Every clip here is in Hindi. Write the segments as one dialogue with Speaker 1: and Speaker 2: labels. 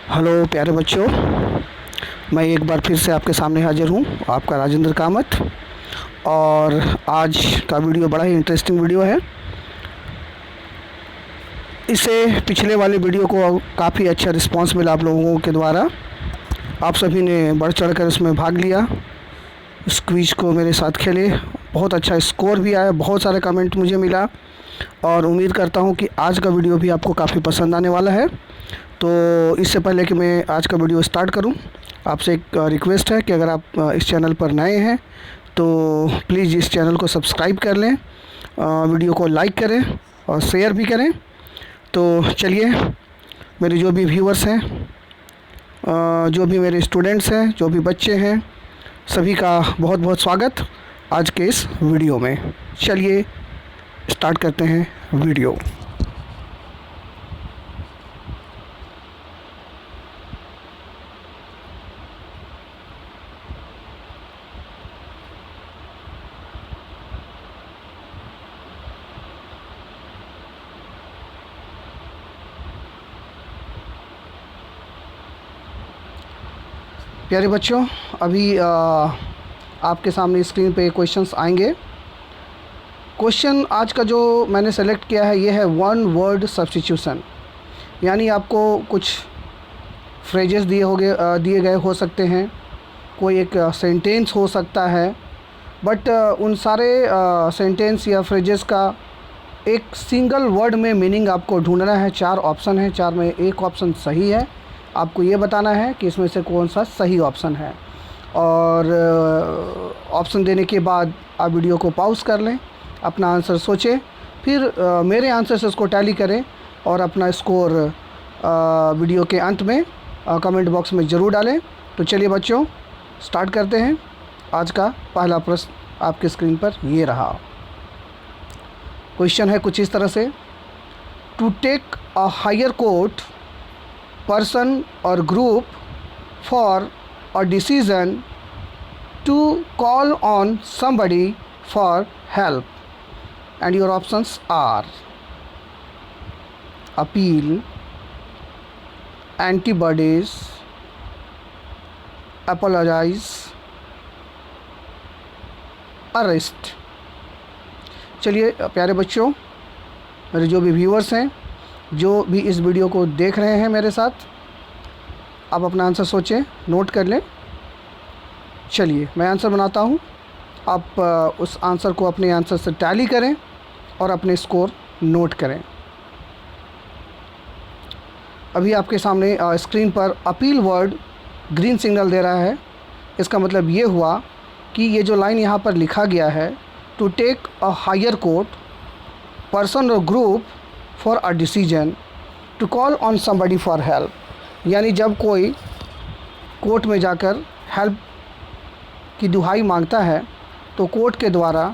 Speaker 1: हेलो प्यारे बच्चों, मैं एक बार फिर से आपके सामने हाजिर हूँ, आपका राजेंद्र कामत। और आज का वीडियो बड़ा ही इंटरेस्टिंग वीडियो है। इससे पिछले वाले वीडियो को काफ़ी अच्छा रिस्पांस मिला आप लोगों के द्वारा। आप सभी ने बढ़ चढ़कर इसमें भाग लिया, इस क्विज को मेरे साथ खेले, बहुत अच्छा स्कोर भी आया, बहुत सारे कमेंट मुझे मिला। और उम्मीद करता हूँ कि आज का वीडियो भी आपको काफ़ी पसंद आने वाला है। तो इससे पहले कि मैं आज का वीडियो स्टार्ट करूं, आपसे एक रिक्वेस्ट है कि अगर आप इस चैनल पर नए हैं तो प्लीज़ इस चैनल को सब्सक्राइब कर लें, वीडियो को लाइक करें और शेयर भी करें। तो चलिए, मेरे जो भी व्यूअर्स हैं, जो भी मेरे स्टूडेंट्स हैं, जो भी बच्चे हैं, सभी का बहुत बहुत स्वागत आज के इस वीडियो में। चलिए स्टार्ट करते हैं वीडियो। प्यारे बच्चों, अभी आपके सामने स्क्रीन पे क्वेश्चंस आएंगे। क्वेश्चन आज का जो मैंने सेलेक्ट किया है ये है वन वर्ड सब्स्टिट्यूशन, यानी आपको कुछ फ्रेजेस दिए गए हो सकते हैं, कोई एक सेंटेंस हो सकता है, बट उन सारे सेंटेंस या फ्रेजेस का एक सिंगल वर्ड में मीनिंग आपको ढूंढना है। 4 ऑप्शन है, 4 में एक ऑप्शन सही है। आपको ये बताना है कि इसमें से कौन सा सही ऑप्शन है। और ऑप्शन देने के बाद आप वीडियो को पॉज कर लें, अपना आंसर सोचें, फिर मेरे आंसर से उसको टैली करें और अपना स्कोर वीडियो के अंत में कमेंट बॉक्स में ज़रूर डालें। तो चलिए बच्चों, स्टार्ट करते हैं। आज का पहला प्रश्न आपकी स्क्रीन पर ये रहा। क्वेश्चन है कुछ इस तरह से, to take a higher court person or group for a decision, to call on somebody for help, and your options are appeal, antibodies, apologize, arrest। चलिए प्यारे बच्चों, मेरे जो भी व्यूअर्स हैं, जो भी इस वीडियो को देख रहे हैं मेरे साथ, आप अपना आंसर सोचें, नोट कर लें। चलिए मैं आंसर बनाता हूं, आप उस आंसर को अपने आंसर से टैली करें और अपने स्कोर नोट करें। अभी आपके सामने स्क्रीन पर अपील वर्ड ग्रीन सिग्नल दे रहा है। इसका मतलब ये हुआ कि ये जो लाइन यहाँ पर लिखा गया है, to take a higher court person और group for a decision, to call on somebody for help, यानी जब कोई कोर्ट में जाकर हेल्प की दुहाई मांगता है तो कोर्ट के द्वारा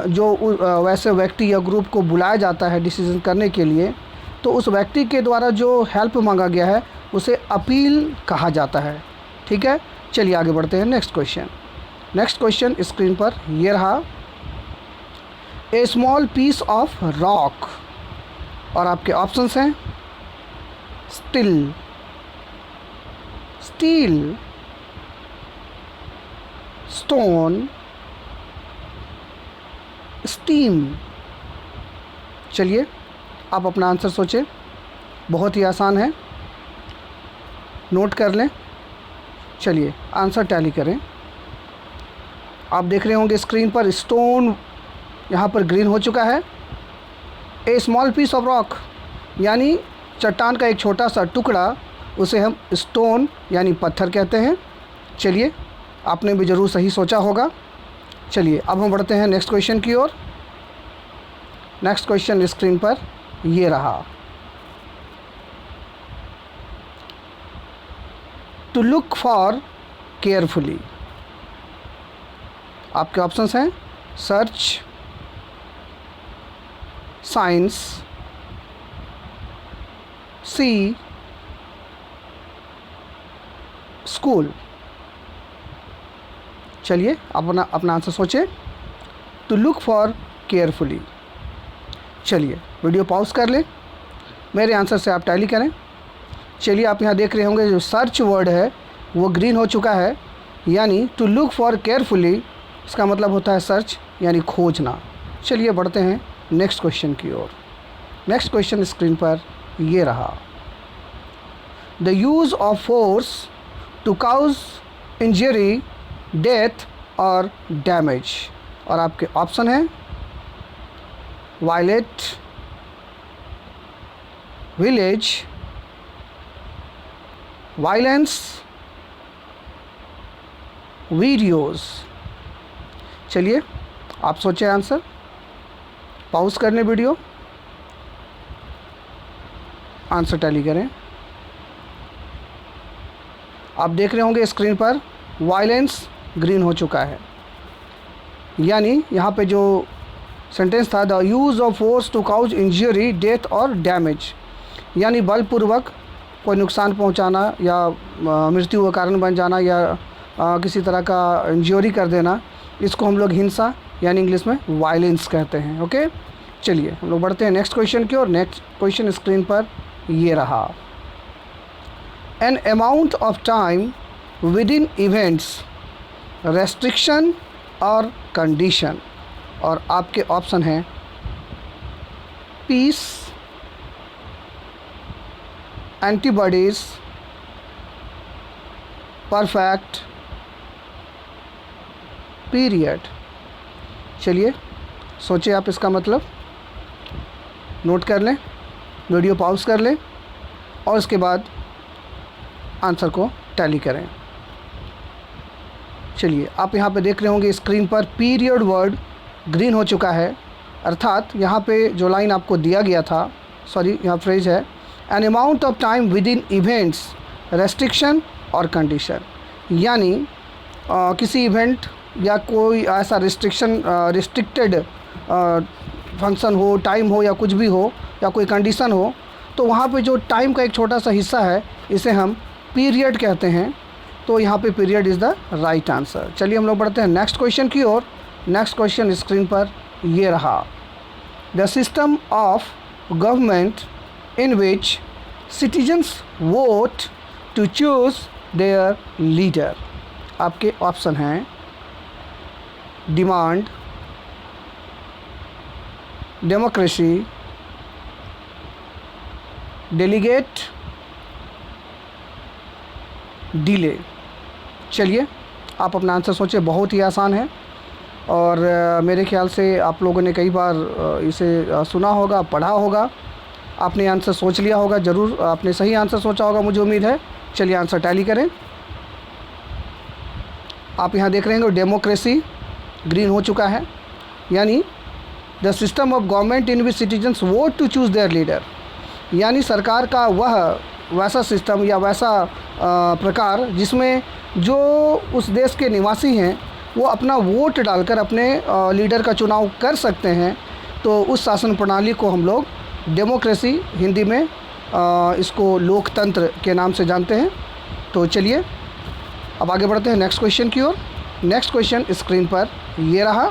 Speaker 1: जो वैसे व्यक्ति या ग्रुप को बुलाया जाता है डिसीजन करने के लिए, तो उस व्यक्ति के द्वारा जो हेल्प मांगा गया है उसे अपील कहा जाता है। ठीक है, चलिए आगे बढ़ते हैं। नेक्स्ट क्वेश्चन स्क्रीन पर ये रहा, ए स्मॉल पीस ऑफ रॉक, और आपके ऑप्शंस हैं स्टील, स्टोन, स्टीम। चलिए आप अपना आंसर सोचें, बहुत ही आसान है, नोट कर लें। चलिए आंसर टैली करें। आप देख रहे होंगे स्क्रीन पर स्टोन यहाँ पर ग्रीन हो चुका है। ए स्मॉल पीस ऑफ रॉक यानी चट्टान का एक छोटा सा टुकड़ा, उसे हम स्टोन यानी पत्थर कहते हैं। चलिए आपने भी ज़रूर सही सोचा होगा। चलिए अब हम बढ़ते हैं नेक्स्ट क्वेश्चन की ओर। नेक्स्ट क्वेश्चन स्क्रीन पर ये रहा, टू लुक फॉर केयरफुली। आपके ऑप्शंस हैं सर्च, साइंस, सी, स्कूल। चलिए अपना आंसर सोचें, टू लुक फॉर केयरफुली। चलिए वीडियो पॉज कर लें, मेरे आंसर से आप टैली करें, चलिए, आप यहाँ देख रहे होंगे जो सर्च वर्ड है वो ग्रीन हो चुका है, यानी टू लुक फॉर केयरफुली, इसका मतलब होता है सर्च यानी खोजना। चलिए बढ़ते हैं नेक्स्ट क्वेश्चन की ओर। नेक्स्ट क्वेश्चन स्क्रीन पर ये रहा, the use of force to cause injury, death और डैमेज। और आपके ऑप्शन हैं वायलेट, विलेज, वायलेंस, वीडियोस। चलिए आप सोचें आंसर, पॉज कर लें वीडियो, आंसर टैली करें। आप देख रहे होंगे स्क्रीन पर वायलेंस ग्रीन हो चुका है, यानी यहाँ पे जो सेंटेंस था the use of force to cause injury, death और डैमेज, यानी बलपूर्वक कोई नुकसान पहुँचाना या मृत्यु का कारण बन जाना या किसी तरह का इंजरी कर देना, इसको हम लोग हिंसा यानी इंग्लिश में वायलेंस कहते हैं। ओके, चलिए हम लोग बढ़ते हैं नेक्स्ट क्वेश्चन की ओर। नेक्स्ट क्वेश्चन स्क्रीन पर ये रहा, an amount of time with in events, restriction और कंडीशन। और आपके ऑप्शन हैं पीस, एंटीबॉडीज़, परफेक्ट, पीरियड। चलिए सोचिए आप इसका मतलब, नोट कर लें, वीडियो पॉज कर लें और उसके बाद आंसर को टैली करें। चलिए आप यहाँ पे देख रहे होंगे स्क्रीन पर पीरियड वर्ड ग्रीन हो चुका है, अर्थात यहाँ पे जो लाइन आपको दिया गया था, सॉरी यहाँ फ्रेज है an amount of time with in events, restriction और कंडीशन, यानी किसी इवेंट या कोई ऐसा रिस्ट्रिक्टेड फंक्शन हो, टाइम हो या कुछ भी हो या कोई कंडीशन हो, तो वहाँ पे जो टाइम का एक छोटा सा हिस्सा है इसे हम पीरियड कहते हैं। तो यहाँ पे period is the right answer. चलिए हम लोग बढ़ते हैं नेक्स्ट क्वेश्चन की ओर। नेक्स्ट क्वेश्चन स्क्रीन पर ये रहा, the system of government in which citizens vote to choose their leader। आपके ऑप्शन हैं डिमांड, डेमोक्रेसी, डेलीगेट, डिले। चलिए आप अपना आंसर सोचें, बहुत ही आसान है और मेरे ख्याल से आप लोगों ने कई बार इसे सुना होगा, पढ़ा होगा, आपने आंसर सोच लिया होगा, ज़रूर आपने सही आंसर सोचा होगा, मुझे उम्मीद है। चलिए आंसर टैली करें। आप यहाँ देख रहे हैं डेमोक्रेसी ग्रीन हो चुका है, यानी the system of government in which citizens vote to choose their leader, यानी सरकार का वह वैसा सिस्टम या वैसा प्रकार जिसमें जो उस देश के निवासी हैं वो अपना वोट डालकर अपने लीडर का चुनाव कर सकते हैं। तो उस शासन प्रणाली को हम लोग डेमोक्रेसी, हिंदी में इसको लोकतंत्र के नाम से जानते हैं। तो चलिए अब आगे बढ़ते हैं नेक्स्ट क्वेश्चन की ओर। नेक्स्ट क्वेश्चन स्क्रीन पर ये रहा,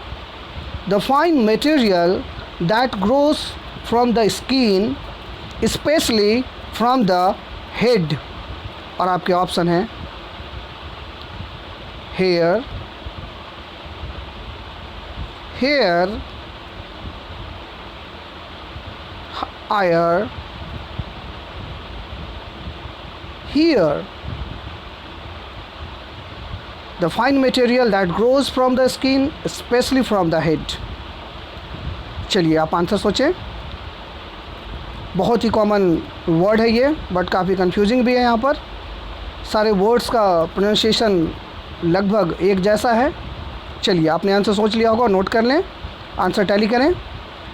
Speaker 1: the fine material that grows from the skin specially from the head. और आपके ऑप्शन हैं hair, hair, here. The fine material that grows from the skin, especially from the head. चलिए आप आंसर सोचें, बहुत ही कॉमन वर्ड है ये, बट काफ़ी कंफ्यूजिंग भी है। यहाँ पर सारे वर्ड्स का प्रोनाउंसिएशन लगभग एक जैसा है। चलिए आपने आंसर सोच लिया होगा, नोट कर लें, आंसर टैली करें।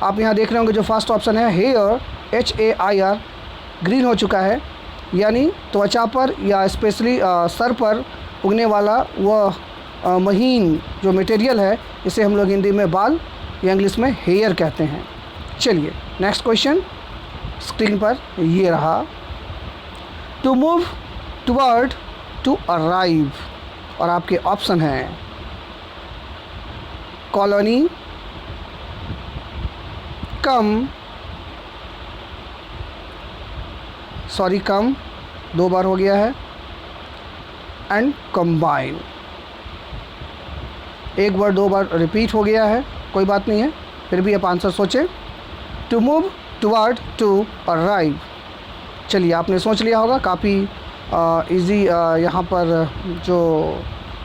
Speaker 1: आप यहाँ देख रहे होंगे जो फर्स्ट ऑप्शन है हेयर, HAIR ग्रीन हो चुका है, यानी त्वचा पर या स्पेशली सर पर उगने वाला वह महीन जो मटेरियल है, इसे हम लोग हिंदी में बाल या इंग्लिश में हेयर कहते हैं। चलिए नेक्स्ट क्वेश्चन स्क्रीन पर ये रहा, to move, toward, to arrive. और आपके ऑप्शन हैं कॉलोनी, कम, 2 बार हो गया है, एंड कंबाइन, एक वर्ड 2 बार रिपीट हो गया है, कोई बात नहीं है, फिर भी आप आंसर सोचें। To move, toward, to, arrive. चलिए आपने सोच लिया होगा, काफ़ी इजी यहाँ पर जो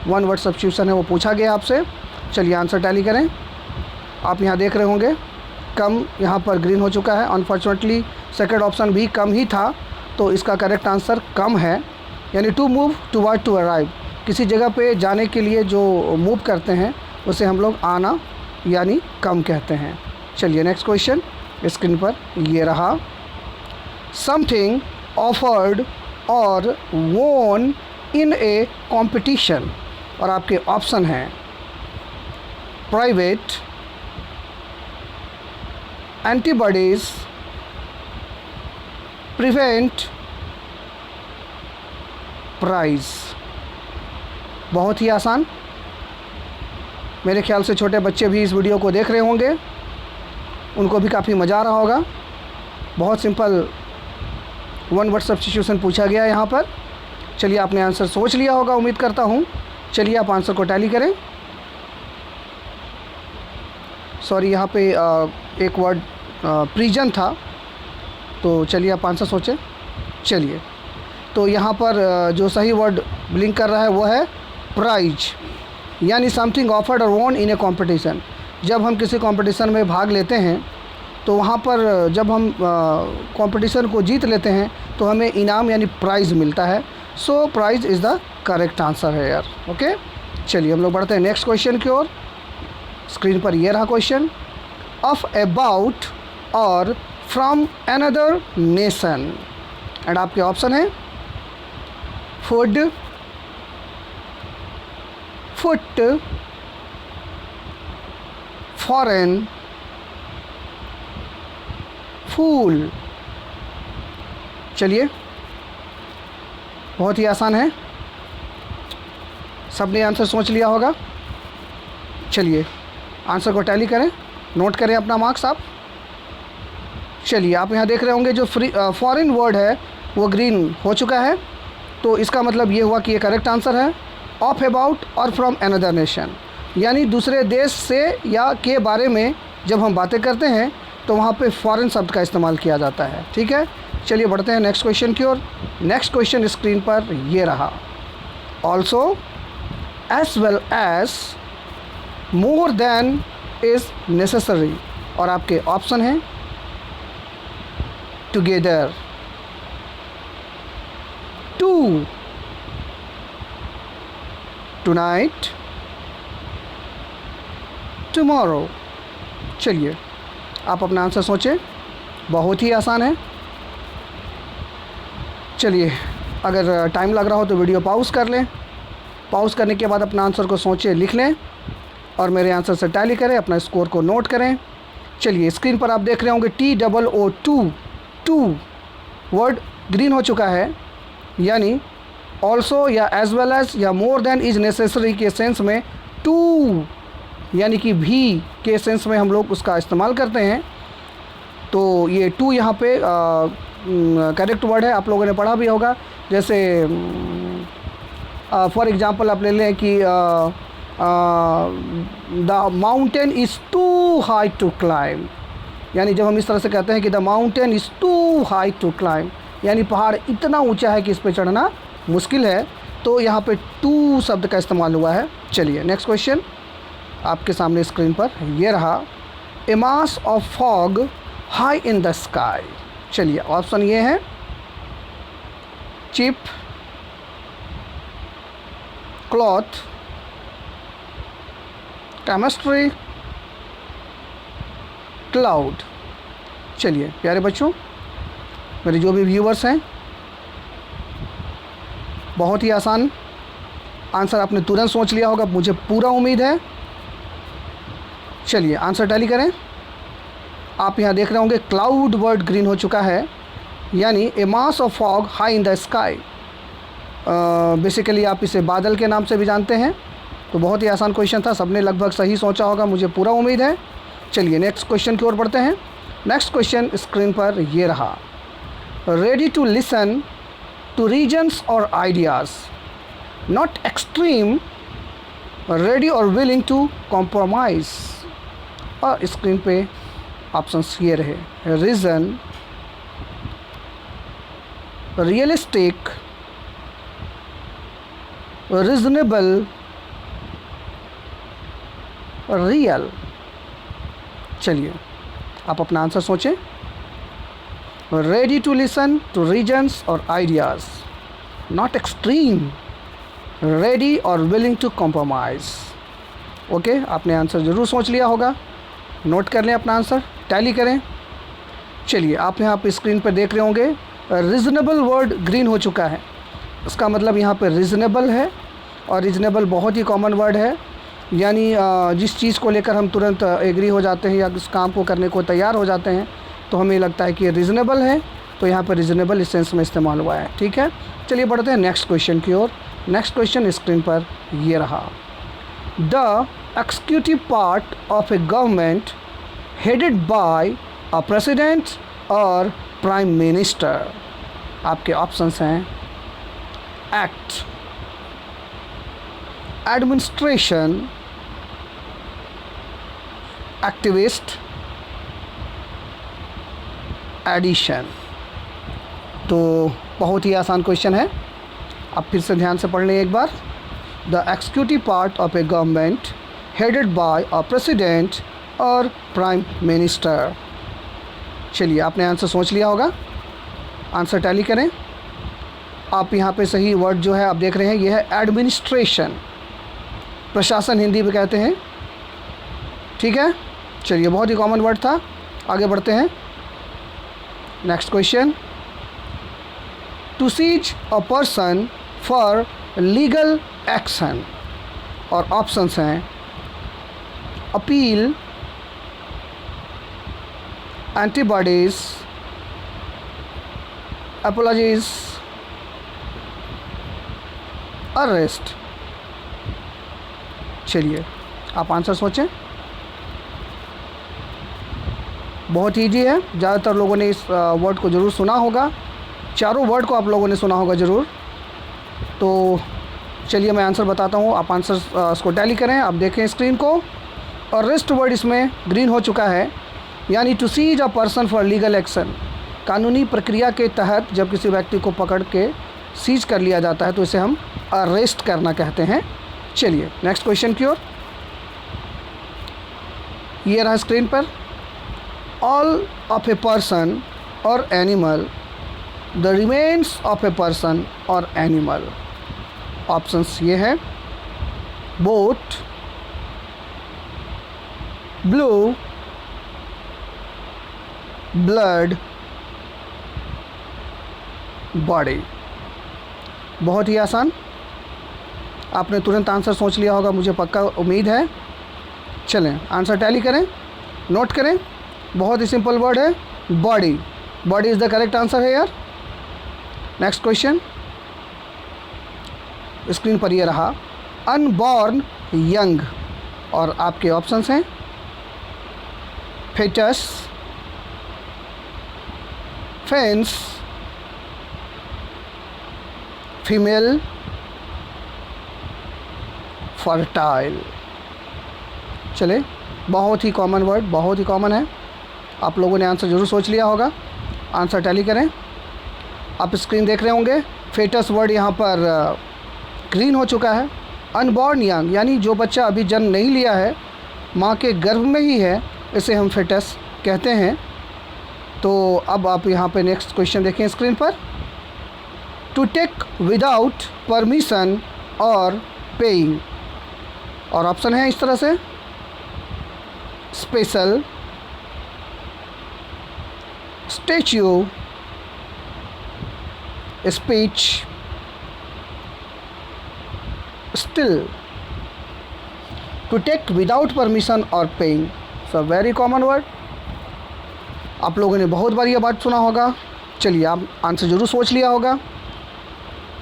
Speaker 1: 1 वर्ड सब्स्टिट्यूशन है वो पूछा गया आपसे। चलिए आंसर टैली करें। आप यहाँ देख रहे होंगे कम यहाँ पर ग्रीन हो चुका है। अनफॉर्चुनेटली सेकंड ऑप्शन भी कम ही था, तो इसका करेक्ट आंसर कम है, यानी to move, toward, to arrive. किसी जगह पे जाने के लिए जो मूव करते हैं उसे हम लोग आना यानी कम कहते हैं। चलिए नेक्स्ट क्वेश्चन स्क्रीन पर ये रहा। समथिंग ऑफर्ड और वोन इन ए कॉम्पिटिशन, और आपके ऑप्शन हैं प्राइवेट, एंटीबॉडीज, प्रिवेंट, प्राइज। बहुत ही आसान, मेरे ख्याल से छोटे बच्चे भी इस वीडियो को देख रहे होंगे, उनको भी काफ़ी मज़ा आ रहा होगा। बहुत सिंपल 1 वर्ड सब्स्टिट्यूशन पूछा गया है यहाँ पर। चलिए आपने आंसर सोच लिया होगा, उम्मीद करता हूँ। चलिए आप आंसर को टैली करें। सॉरी, यहाँ पे एक वर्ड प्रिजन था, तो चलिए आप आंसर सोचें। चलिए, तो यहाँ पर जो सही वर्ड ब्लिंक कर रहा है वो है प्राइज, यानी समथिंग ऑफर्ड और वॉन इन ए कॉम्पिटिशन। जब हम किसी कंपटीशन में भाग लेते हैं तो वहाँ पर जब हम कंपटीशन को जीत लेते हैं तो हमें इनाम यानी प्राइज़ मिलता है। So prize is the correct answer है यार। ओके, चलिए हम लोग बढ़ते हैं नेक्स्ट क्वेश्चन की ओर। स्क्रीन पर ये रहा क्वेश्चन। ऑफ, अबाउट और फ्रॉम अनदर नेशन, एंड आपके ऑप्शन है फूड, फुट, फॉरेन, फूल। चलिए बहुत ही आसान है, सबने आंसर सोच लिया होगा। चलिए आंसर को टैली करें, नोट करें अपना मार्क्स आप। चलिए आप यहाँ देख रहे होंगे जो फॉरेन वर्ड है वो ग्रीन हो चुका है, तो इसका मतलब ये हुआ कि ये करेक्ट आंसर है। ऑफ, अबाउट और फ्रॉम अनदर नेशन, यानी दूसरे देश से या के बारे में जब हम बातें करते हैं तो वहाँ पे फॉरेन शब्द का इस्तेमाल किया जाता है। ठीक है, चलिए बढ़ते हैं नेक्स्ट क्वेश्चन की ओर। नेक्स्ट क्वेश्चन स्क्रीन पर ये रहा। Also, as well as, more than is necessary, और आपके ऑप्शन हैं टुगेदर, टू, टुनाइट, टुमारो। चलिए आप अपना आंसर सोचें, बहुत ही आसान है। चलिए अगर टाइम लग रहा हो तो वीडियो पॉज कर लें, पॉज करने के बाद अपना आंसर को सोचें, लिख लें और मेरे आंसर से टैली करें, अपना स्कोर को नोट करें। चलिए स्क्रीन पर आप देख रहे होंगे TOO, टू वर्ड ग्रीन हो चुका है, यानी ऑल्सो या एज वेल एज या मोर देन इज़ नेसेसरी के सेंस में टू यानी कि भी के सेंस में हम लोग उसका इस्तेमाल करते हैं। तो ये टू यहाँ पे करेक्ट वर्ड है, आप लोगों ने पढ़ा भी होगा। जैसे फॉर एग्ज़ाम्पल आप ले लें कि the mountain is too high to climb, यानी जब हम इस तरह से कहते हैं कि the mountain is too high to climb, यानी पहाड़ इतना ऊंचा है कि इस पे चढ़ना मुश्किल है, तो यहाँ पे टू शब्द का इस्तेमाल हुआ है। चलिए नेक्स्ट क्वेश्चन आपके सामने स्क्रीन पर ये रहा। A mass of fog high in the sky. चलिए ऑप्शन ये है चिप, क्लॉथ, केमिस्ट्री, क्लाउड। चलिए प्यारे बच्चों, मेरे जो भी व्यूवर्स हैं, बहुत ही आसान आंसर आपने तुरंत सोच लिया होगा, मुझे पूरा उम्मीद है। चलिए आंसर टैली करें। आप यहाँ देख रहे होंगे क्लाउड वर्ड ग्रीन हो चुका है, यानी a mass of fog high in the sky. Basically आप इसे बादल के नाम से भी जानते हैं। तो बहुत ही आसान क्वेश्चन था, सबने लगभग सही सोचा होगा, मुझे पूरा उम्मीद है। चलिए नेक्स्ट क्वेश्चन की ओर बढ़ते हैं। नेक्स्ट क्वेश्चन स्क्रीन पर ये रहा। Ready to listen to regions or ideas, not extreme, ready or willing to compromise. और स्क्रीन पे ऑप्शंस ये रहे, रीज़न, रियलिस्टिक, रीजनेबल, रियल। चलिए आप अपना आंसर सोचें। Ready to listen to reasons और आइडियाज़, नॉट एक्सट्रीम, रेडी और विलिंग टू कॉम्प्रोमाइज़। ओके, आपने आंसर ज़रूर सोच लिया होगा। नोट कर लें अपना आंसर, टैली करें। चलिए आप यहाँ पे स्क्रीन पर देख रहे होंगे रीज़नेबल वर्ड ग्रीन हो चुका है। इसका मतलब यहाँ पे रीज़नेबल है, और रीज़नेबल बहुत ही कॉमन वर्ड है, यानी जिस चीज़ को लेकर हम तुरंत एग्री हो जाते हैं या उस काम को करने को तैयार हो जाते हैं तो हमें लगता है कि ये रीज़नेबल है, तो यहाँ पर रीज़नेबल इस सेंस में इस्तेमाल हुआ है। ठीक है, चलिए बढ़ते हैं नेक्स्ट क्वेश्चन की ओर। नेक्स्ट क्वेश्चन स्क्रीन पर ये रहा, the executive part of a government headed by a president और प्राइम मिनिस्टर। आपके ऑप्शंस हैं एक्ट, एडमिनिस्ट्रेशन, एक्टिविस्ट, एडिशन। तो बहुत ही आसान क्वेश्चन है, आप फिर से ध्यान से पढ़ लें एक बार। The executive part of a government headed by a president और प्राइम मिनिस्टर। चलिए आपने आंसर सोच लिया होगा, आंसर टैली करें। आप यहाँ पे सही वर्ड जो है आप देख रहे हैं, ये है एडमिनिस्ट्रेशन, प्रशासन हिंदी में कहते हैं। ठीक है, चलिए बहुत ही कॉमन वर्ड था, आगे बढ़ते हैं। Next question, to seize a person for legal action, और ऑप्शंस हैं अपील, एंटीबॉडीज, अपॉलॉजीज, अरेस्ट। चलिए आप आंसर सोचें। बहुत ईजी है, ज़्यादातर लोगों ने इस वर्ड को ज़रूर सुना होगा, चारों वर्ड को आप लोगों ने सुना होगा ज़रूर। तो चलिए मैं आंसर बताता हूँ, आप आंसर उसको टैली करें। आप देखें स्क्रीन को, और रेस्ट वर्ड इसमें ग्रीन हो चुका है, यानी to seize a person for legal action, कानूनी प्रक्रिया के तहत जब किसी व्यक्ति को पकड़ के सीज कर लिया जाता है तो इसे हम अरेस्ट करना कहते हैं। चलिए नेक्स्ट क्वेश्चन की ओर, ये रहा स्क्रीन पर, ऑल ऑफ ए पर्सन और animal, the remains of a person और एनिमल। ऑप्शंस ये हैं बोट, ब्लू, ब्लड, बॉडी। बहुत ही आसान, आपने तुरंत आंसर सोच लिया होगा, मुझे पक्का उम्मीद है। चलें आंसर टैली करें, नोट करें। बहुत ही सिंपल वर्ड है, body. Body is the correct answer है यार। नेक्स्ट क्वेश्चन स्क्रीन पर ये रहा, अनबॉर्न यंग, और आपके ऑप्शंस हैं फेटस, फेंस, फीमेल, फर्टाइल। चले, बहुत ही कॉमन वर्ड, बहुत ही कॉमन है, आप लोगों ने आंसर ज़रूर सोच लिया होगा। आंसर टैली करें। आप स्क्रीन देख रहे होंगे, फेटस वर्ड यहाँ पर ग्रीन हो चुका है। अनबॉर्न यंग, यानी जो बच्चा अभी जन्म नहीं लिया है, माँ के गर्भ में ही है, इसे हम फेटस कहते हैं। तो अब आप यहाँ पे नेक्स्ट क्वेश्चन देखें स्क्रीन पर, टू टेक विदाउट परमिशन और पेइंग, और ऑप्शन है इस तरह से, special, statue, speech, still. To take without permission और paying, so very common word, आप लोगों ने बहुत बार ये बात सुना होगा। चलिए आप आंसर ज़रूर सोच लिया होगा,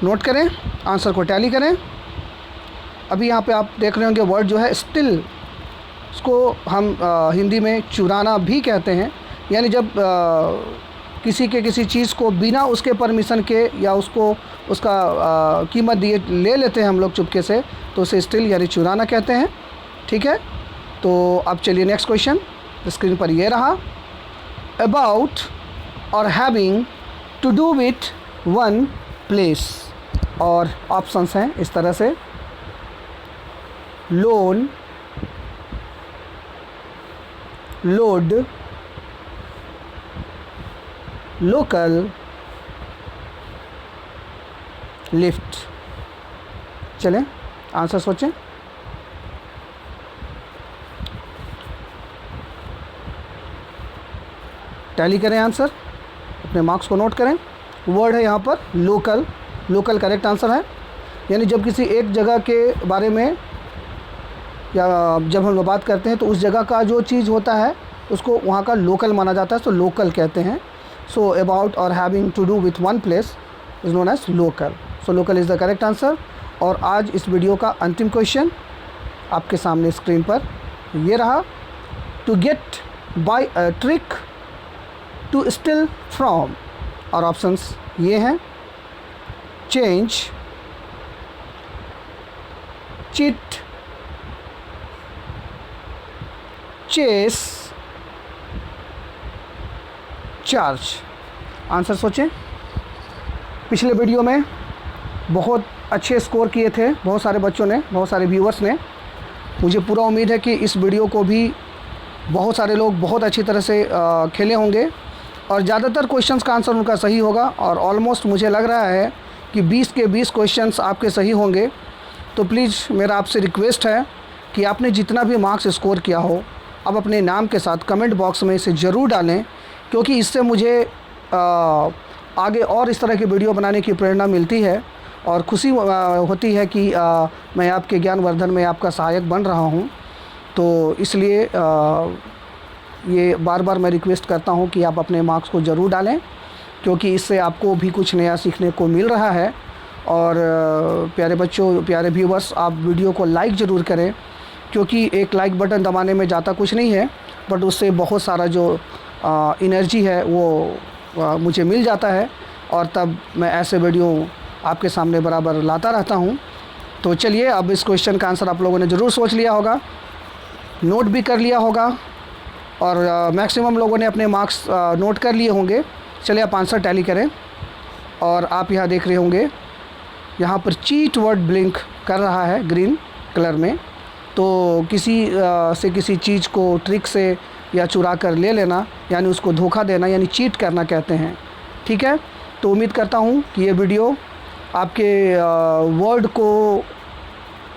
Speaker 1: नोट करें, आंसर को टैली करें। अभी यहाँ पे आप देख रहे होंगे वर्ड जो है स्टिल, उसको हम हिंदी में चुराना भी कहते हैं, यानी जब किसी के किसी चीज़ को बिना उसके परमिशन के या उसको उसका कीमत दिए ले लेते हैं हम लोग चुपके से, तो उसे स्टील यानी चुराना कहते हैं। ठीक है, तो अब चलिए नेक्स्ट क्वेश्चन स्क्रीन पर ये रहा। अबाउट और having to do with one place, और ऑप्शंस हैं इस तरह से: लोन, लोड, लोकल, लिफ्ट। चलें आंसर सोचें। टैली करें आंसर, अपने मार्क्स को नोट करें। वर्ड है यहाँ पर लोकल, लोकल करेक्ट आंसर है। यानी जब किसी एक जगह के बारे में या जब हम लोग बात करते हैं तो उस जगह का जो चीज़ होता है उसको वहाँ का लोकल माना जाता है, तो लोकल कहते हैं। सो अबाउट और having to do with one place is known as local. So local is the correct answer. और आज इस वीडियो का अंतिम क्वेश्चन आपके सामने स्क्रीन पर ये रहा। To get by a trick, to steal from, और ऑप्शंस ये हैं: change, cheat, chase, charge. Answer सोचें। पिछले वीडियो में बहुत अच्छे स्कोर किए थे बहुत सारे बच्चों ने, बहुत सारे व्यूअर्स ने। मुझे पूरा उम्मीद है कि इस वीडियो को भी बहुत सारे लोग बहुत अच्छी तरह से खेले होंगे और ज़्यादातर क्वेश्चंस का आंसर उनका सही होगा। और ऑलमोस्ट मुझे लग रहा है कि 20 के 20 क्वेश्चंस आपके सही होंगे। तो प्लीज़ मेरा आपसे रिक्वेस्ट है कि आपने जितना भी मार्क्स स्कोर किया हो अब अपने नाम के साथ कमेंट बॉक्स में इसे ज़रूर डालें, क्योंकि इससे मुझे आगे और इस तरह की वीडियो बनाने की प्रेरणा मिलती है और खुशी होती है कि मैं आपके ज्ञानवर्धन में आपका सहायक बन रहा हूं। तो इसलिए ये बार बार मैं रिक्वेस्ट करता हूं कि आप अपने मार्क्स को ज़रूर डालें, क्योंकि इससे आपको भी कुछ नया सीखने को मिल रहा है। और प्यारे बच्चों, प्यारे व्यूवर्स, आप वीडियो को लाइक ज़रूर करें, क्योंकि एक लाइक बटन दबाने में जाता कुछ नहीं है, बट उससे बहुत सारा जो एनर्जी है वो मुझे मिल जाता है और तब मैं ऐसे वीडियो आपके सामने बराबर लाता रहता हूँ। तो चलिए, अब इस क्वेश्चन का आंसर आप लोगों ने ज़रूर सोच लिया होगा, नोट भी कर लिया होगा और मैक्सिमम लोगों ने अपने मार्क्स नोट कर लिए होंगे। चलिए आप आंसर टैली करें। और आप यहाँ देख रहे होंगे, यहाँ पर चीट वर्ड ब्लिंक कर रहा है ग्रीन कलर में। तो किसी से किसी चीज़ को ट्रिक से या चुरा कर ले लेना यानी उसको धोखा देना यानी चीट करना कहते हैं। ठीक है, तो उम्मीद करता हूँ कि ये वीडियो आपके वर्ड को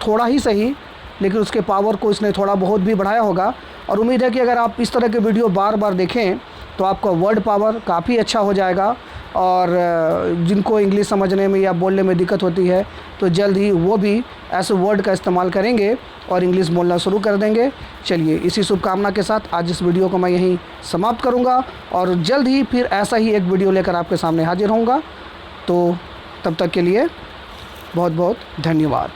Speaker 1: थोड़ा ही सही लेकिन उसके पावर को इसने थोड़ा बहुत भी बढ़ाया होगा। और उम्मीद है कि अगर आप इस तरह के वीडियो बार बार देखें तो आपका वर्ड पावर काफ़ी अच्छा हो जाएगा। और जिनको इंग्लिश समझने में या बोलने में दिक्कत होती है तो जल्द ही वो भी ऐसे वर्ड का इस्तेमाल करेंगे और इंग्लिश बोलना शुरू कर देंगे। चलिए, इसी शुभकामना के साथ आज इस वीडियो को मैं यहीं समाप्त करूंगा और जल्द ही फिर ऐसा ही एक वीडियो लेकर आपके सामने हाजिर होऊंगा। तो तब तक के लिए बहुत बहुत धन्यवाद।